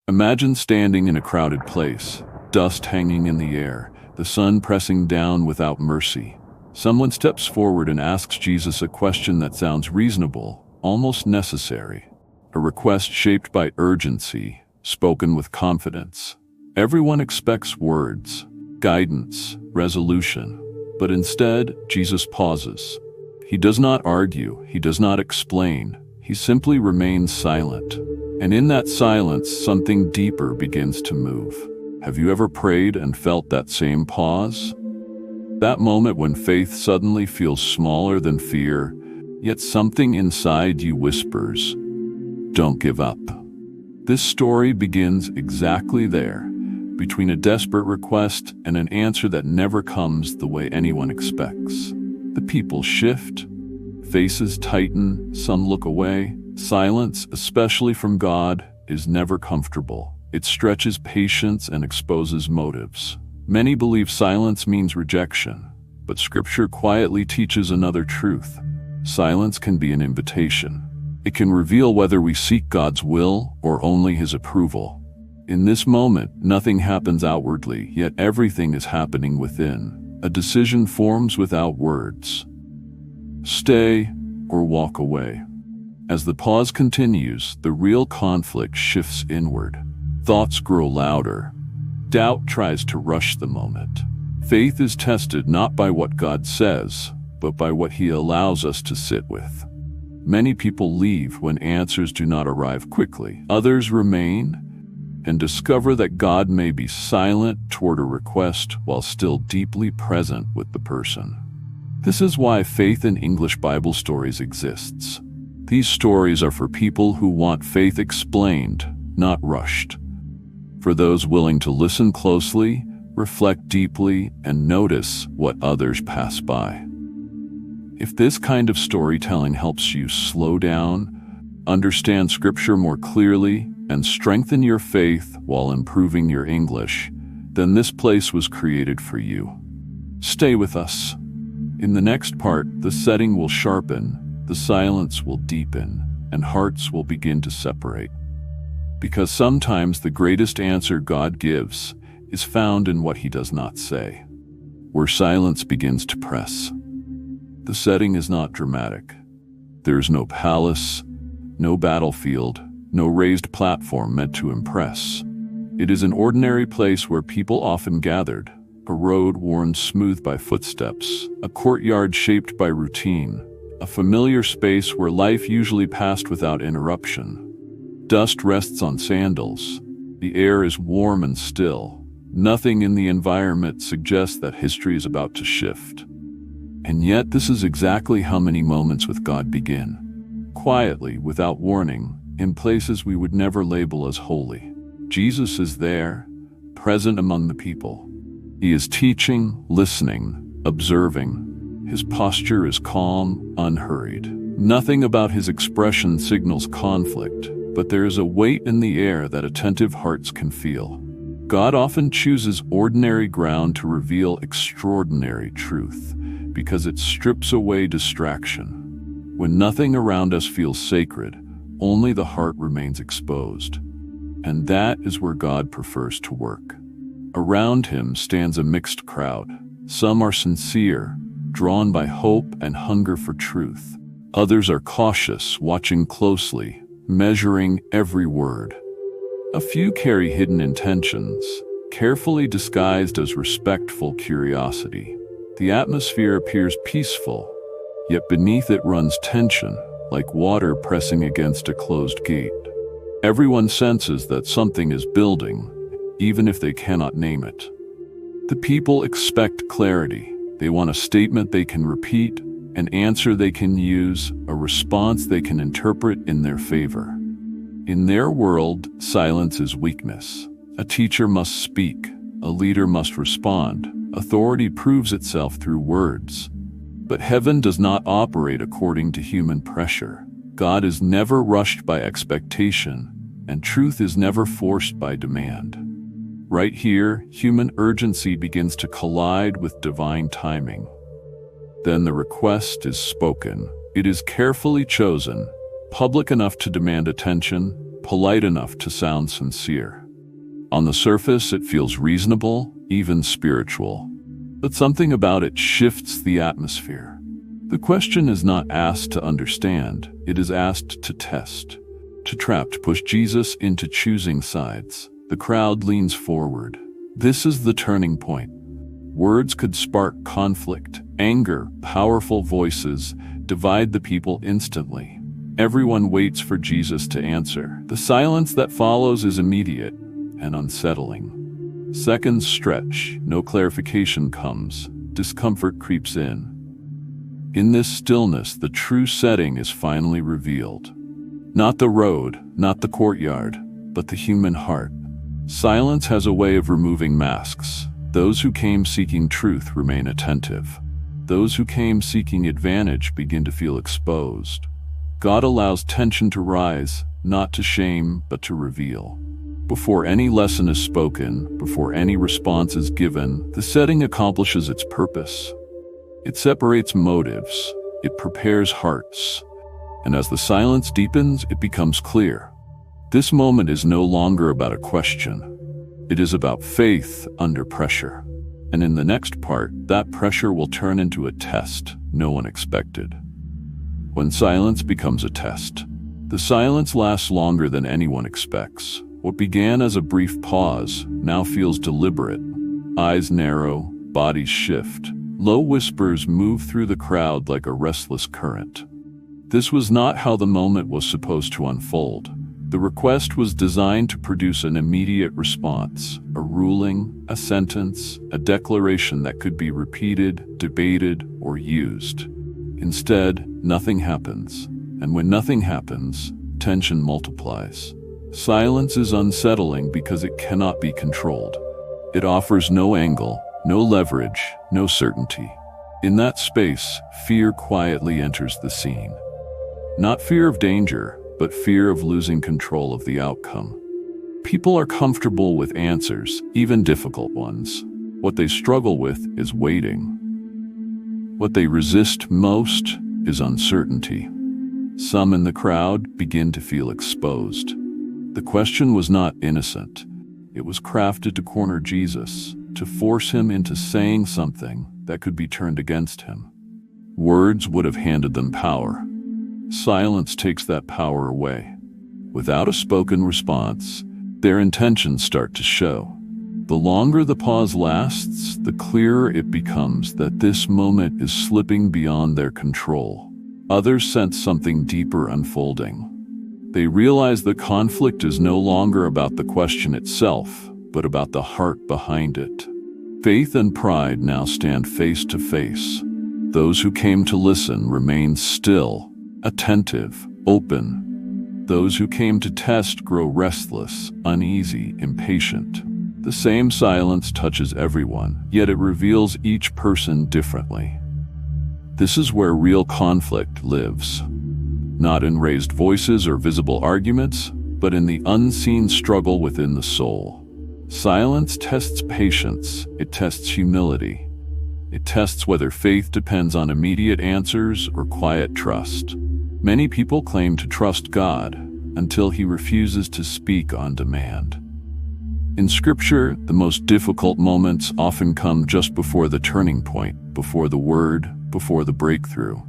Imagine standing in a crowded place, dust hanging in the air, the sun pressing down without mercy. Someone steps forward and asks Jesus a question that sounds reasonable, almost necessary. A request shaped by urgency, spoken with confidence. Everyone expects words, guidance, resolution. But instead, Jesus pauses. He does not argue, he does not explain. He simply remains silent. And in that silence, something deeper begins to move. Have you ever prayed and felt that same pause? That moment when faith suddenly feels smaller than fear, yet something inside you whispers, "Don't give up." This story begins exactly there, between a desperate request and an answer that never comes the way anyone expects. The people shift, faces tighten, some look away. Silence, especially from God, is never comfortable. It stretches patience and exposes motives. Many believe silence means rejection, but Scripture quietly teaches another truth. Silence can be an invitation. It can reveal whether we seek God's will or only His approval. In this moment, nothing happens outwardly, yet everything is happening within. A decision forms without words. Stay or walk away. As the pause continues, the real conflict shifts inward. Thoughts grow louder. Doubt tries to rush the moment. Faith is tested not by what God says, but by what He allows us to sit with. Many people leave when answers do not arrive quickly. Others remain and discover that God may be silent toward a request while still deeply present with the person. This is why Faith in English Bible Stories exists. These stories are for people who want faith explained, not rushed. For those willing to listen closely, reflect deeply, and notice what others pass by. If this kind of storytelling helps you slow down, understand Scripture more clearly, and strengthen your faith while improving your English, then this place was created for you. Stay with us. In the next part, the setting will sharpen, the silence will deepen, and hearts will begin to separate. Because sometimes the greatest answer God gives is found in what He does not say, where silence begins to press. The setting is not dramatic. There is no palace, no battlefield, no raised platform meant to impress. It is an ordinary place where people often gathered, a road worn smooth by footsteps, a courtyard shaped by routine, a familiar space where life usually passed without interruption. Dust rests on sandals. The air is warm and still. Nothing in the environment suggests that history is about to shift. And yet, this is exactly how many moments with God begin. Quietly, without warning, in places we would never label as holy. Jesus is there, present among the people. He is teaching, listening, observing. His posture is calm, unhurried. Nothing about his expression signals conflict, but there is a weight in the air that attentive hearts can feel. God often chooses ordinary ground to reveal extraordinary truth, because it strips away distraction. When nothing around us feels sacred, only the heart remains exposed. And that is where God prefers to work. Around Him stands a mixed crowd. Some are sincere, drawn by hope and hunger for truth. Others are cautious, watching closely, measuring every word. A few carry hidden intentions, carefully disguised as respectful curiosity. The atmosphere appears peaceful, yet beneath it runs tension, like water pressing against a closed gate. Everyone senses that something is building, even if they cannot name it. The people expect clarity. They want a statement they can repeat, an answer they can use, a response they can interpret in their favor. In their world, silence is weakness. A teacher must speak. A leader must respond. Authority proves itself through words. But heaven does not operate according to human pressure. God is never rushed by expectation, and truth is never forced by demand. Right here, human urgency begins to collide with divine timing. Then the request is spoken. It is carefully chosen, public enough to demand attention, polite enough to sound sincere. On the surface, it feels reasonable, even spiritual. But something about it shifts the atmosphere. The question is not asked to understand, it is asked to test, to trap, to push Jesus into choosing sides. The crowd leans forward. This is the turning point. Words could spark conflict, anger, powerful voices divide the people instantly. Everyone waits for Jesus to answer. The silence that follows is immediate and unsettling. Seconds stretch, no clarification comes, discomfort creeps in. In this stillness, the true setting is finally revealed. Not the road, not the courtyard, but the human heart. Silence has a way of removing masks. Those who came seeking truth remain attentive. Those who came seeking advantage begin to feel exposed. God allows tension to rise, not to shame, but to reveal. Before any lesson is spoken, before any response is given, the setting accomplishes its purpose. It separates motives, it prepares hearts, and as the silence deepens, it becomes clear. This moment is no longer about a question. It is about faith under pressure. And in the next part, that pressure will turn into a test no one expected. When silence becomes a test, the silence lasts longer than anyone expects. What began as a brief pause now feels deliberate. Eyes narrow, bodies shift. Low whispers move through the crowd like a restless current. This was not how the moment was supposed to unfold. The request was designed to produce an immediate response, a ruling, a sentence, a declaration that could be repeated, debated, or used. Instead, nothing happens. And when nothing happens, tension multiplies. Silence is unsettling because it cannot be controlled. It offers no angle, no leverage, no certainty. In that space, fear quietly enters the scene. Not fear of danger, but fear of losing control of the outcome. People are comfortable with answers, even difficult ones. What they struggle with is waiting. What they resist most is uncertainty. Some in the crowd begin to feel exposed. The question was not innocent. It was crafted to corner Jesus, to force him into saying something that could be turned against him. Words would have handed them power. Silence takes that power away. Without a spoken response, their intentions start to show. The longer the pause lasts, the clearer it becomes that this moment is slipping beyond their control. Others sense something deeper unfolding. They realize the conflict is no longer about the question itself, but about the heart behind it. Faith and pride now stand face to face. Those who came to listen remain still, attentive, open. Those who came to test grow restless, uneasy, impatient. The same silence touches everyone, yet it reveals each person differently. This is where real conflict lives. Not in raised voices or visible arguments, but in the unseen struggle within the soul. Silence tests patience, it tests humility. It tests whether faith depends on immediate answers or quiet trust. Many people claim to trust God until he refuses to speak on demand. In Scripture, the most difficult moments often come just before the turning point, before the word, before the breakthrough.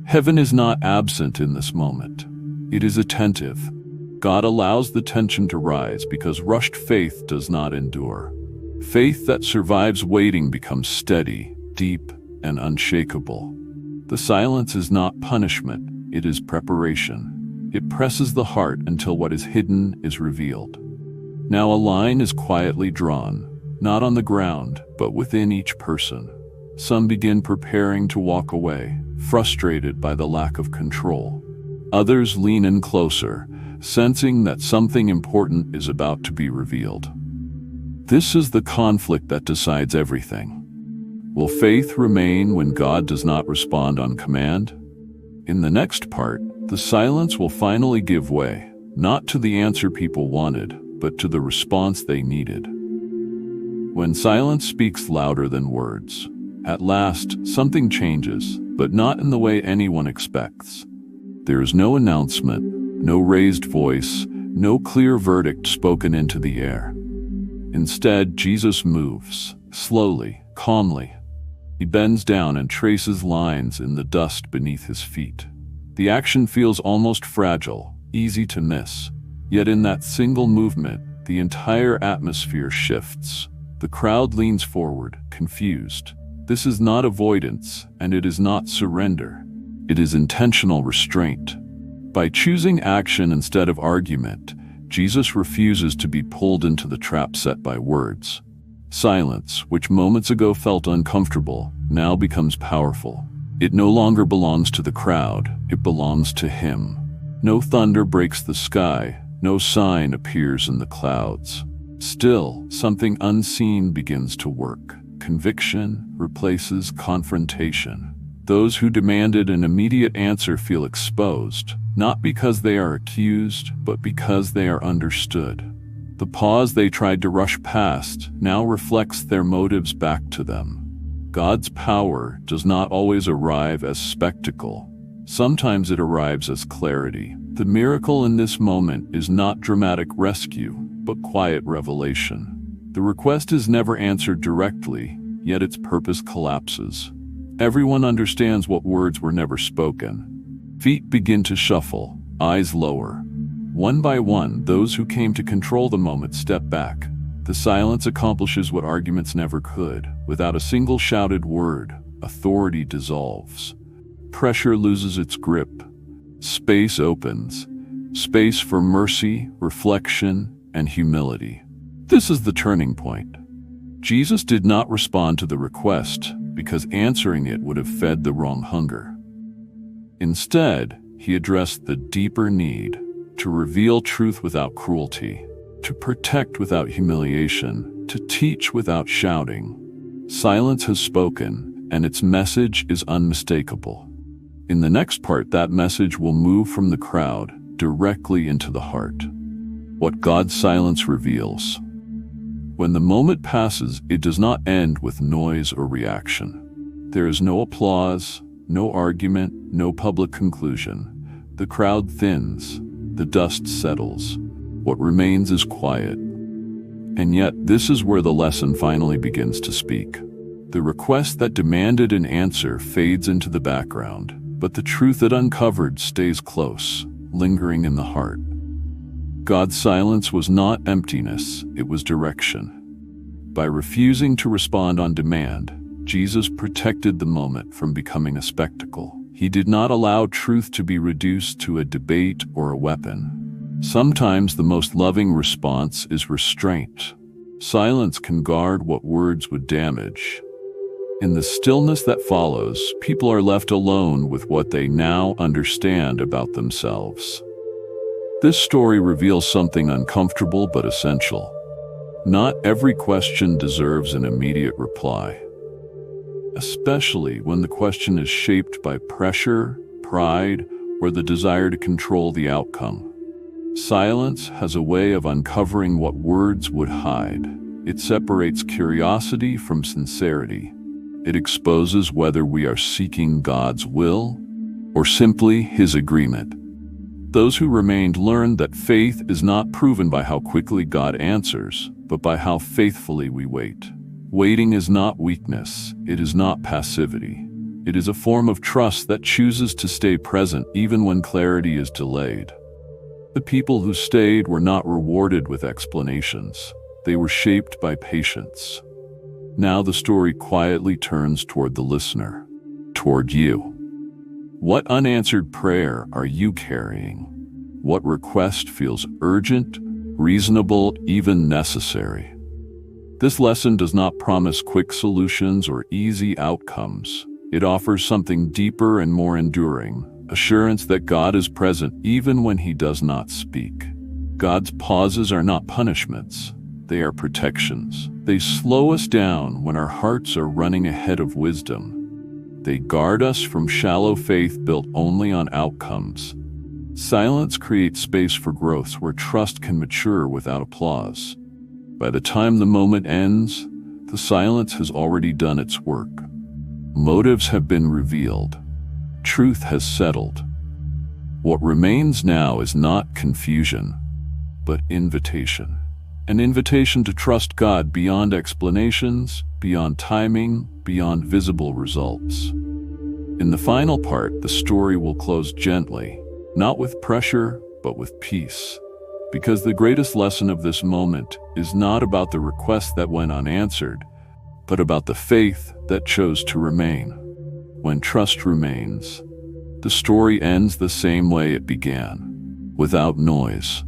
Heaven is not absent in this moment. It is attentive. God allows the tension to rise because rushed faith does not endure. Faith that survives waiting becomes steady, deep, and unshakable. The silence is not punishment, it is preparation. It presses the heart until what is hidden is revealed. Now a line is quietly drawn, not on the ground, but within each person. Some begin preparing to walk away, frustrated by the lack of control. Others lean in closer, sensing that something important is about to be revealed. This is the conflict that decides everything. Will faith remain when God does not respond on command? In the next part, the silence will finally give way, not to the answer people wanted, but to the response they needed. When silence speaks louder than words, at last, something changes, but not in the way anyone expects. There is no announcement, no raised voice, No clear verdict spoken into the air. Instead, Jesus moves, slowly, calmly. He bends down and traces lines in the dust beneath his feet. The action feels almost fragile, easy to miss. Yet in that single movement, the entire atmosphere shifts. The crowd leans forward, confused. This is not avoidance, and it is not surrender. It is intentional restraint. By choosing action instead of argument, Jesus refuses to be pulled into the trap set by words. Silence, which moments ago felt uncomfortable, now becomes powerful. It no longer belongs to the crowd, it belongs to him. No thunder breaks the sky, no sign appears in the clouds. Still, something unseen begins to work. Conviction replaces confrontation. Those who demanded an immediate answer feel exposed, not because they are accused, but because they are understood. The pause they tried to rush past now reflects their motives back to them. God's power does not always arrive as spectacle. Sometimes it arrives as clarity. The miracle in this moment is not dramatic rescue, but quiet revelation. The request is never answered directly, yet its purpose collapses. Everyone understands what words were never spoken. Feet begin to shuffle, eyes lower. One by one, those who came to control the moment step back. The silence accomplishes what arguments never could. Without a single shouted word, authority dissolves. Pressure loses its grip. Space opens. Space for mercy, reflection, and humility. This is the turning point. Jesus did not respond to the request because answering it would have fed the wrong hunger. Instead, he addressed the deeper need to reveal truth without cruelty, to protect without humiliation, to teach without shouting. Silence has spoken, and its message is unmistakable. In the next part, that message will move from the crowd directly into the heart. What God's silence reveals. When the moment passes, it does not end with noise or reaction. There is no applause, no argument, no public conclusion. The crowd thins, the dust settles. What remains is quiet. And yet, this is where the lesson finally begins to speak. The request that demanded an answer fades into the background, but the truth it uncovered stays close, lingering in the heart. God's silence was not emptiness, it was direction. By refusing to respond on demand, Jesus protected the moment from becoming a spectacle. He did not allow truth to be reduced to a debate or a weapon. Sometimes the most loving response is restraint. Silence can guard what words would damage. In the stillness that follows, people are left alone with what they now understand about themselves. This story reveals something uncomfortable but essential. Not every question deserves an immediate reply, especially when the question is shaped by pressure, pride, or the desire to control the outcome. Silence has a way of uncovering what words would hide. It separates curiosity from sincerity. It exposes whether we are seeking God's will or simply His agreement. Those who remained learned that faith is not proven by how quickly God answers, but by how faithfully we wait. Waiting is not weakness, it is not passivity. It is a form of trust that chooses to stay present even when clarity is delayed. The people who stayed were not rewarded with explanations. They were shaped by patience. Now the story quietly turns toward the listener, toward you. What unanswered prayer are you carrying? What request feels urgent, reasonable, even necessary? This lesson does not promise quick solutions or easy outcomes. It offers something deeper and more enduring, assurance that God is present even when He does not speak. God's pauses are not punishments. They are protections. They slow us down when our hearts are running ahead of wisdom. They guard us from shallow faith built only on outcomes. Silence creates space for growth where trust can mature without applause. By the time the moment ends, the silence has already done its work. Motives have been revealed. Truth has settled. What remains now is not confusion. but invitation. An invitation to trust God beyond explanations, beyond timing, beyond visible results. In the final part, the story will close gently, not with pressure, but with peace. Because the greatest lesson of this moment is not about the request that went unanswered, but about the faith that chose to remain. When trust remains, the story ends the same way it began, without noise.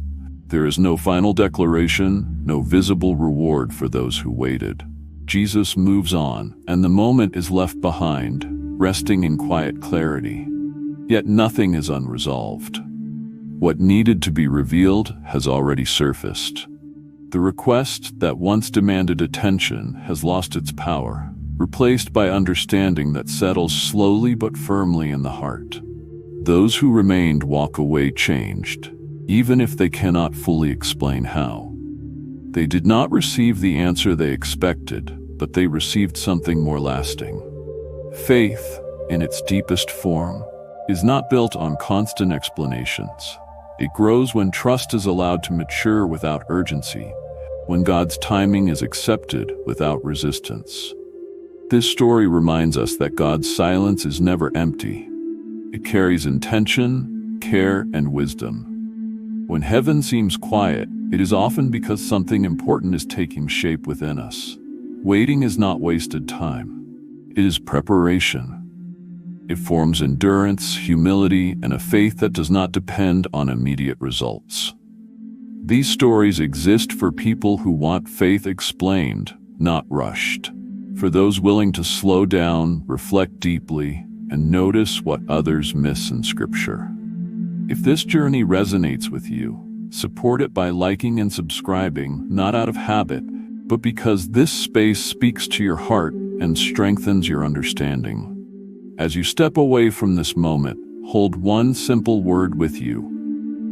There is no final declaration, no visible reward for those who waited. Jesus moves on, and the moment is left behind, resting in quiet clarity. Yet nothing is unresolved. What needed to be revealed has already surfaced. The request that once demanded attention has lost its power, replaced by understanding that settles slowly but firmly in the heart. Those who remained walk away changed, even if they cannot fully explain how. They did not receive the answer they expected, but they received something more lasting. Faith, in its deepest form, is not built on constant explanations. It grows when trust is allowed to mature without urgency, when God's timing is accepted without resistance. This story reminds us that God's silence is never empty. It carries intention, care, and wisdom. When heaven seems quiet, it is often because something important is taking shape within us. Waiting is not wasted time. It is preparation. It forms endurance, humility, and a faith that does not depend on immediate results. These stories exist for people who want faith explained, not rushed. For those willing to slow down, reflect deeply, and notice what others miss in Scripture. If this journey resonates with you, support it by liking and subscribing, not out of habit, but because this space speaks to your heart and strengthens your understanding. As you step away from this moment, hold one simple word with you,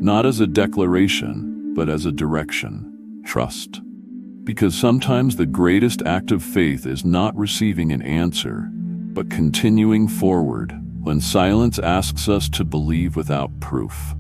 not as a declaration, but as a direction: trust. Because sometimes the greatest act of faith is not receiving an answer, but continuing forward when silence asks us to believe without proof.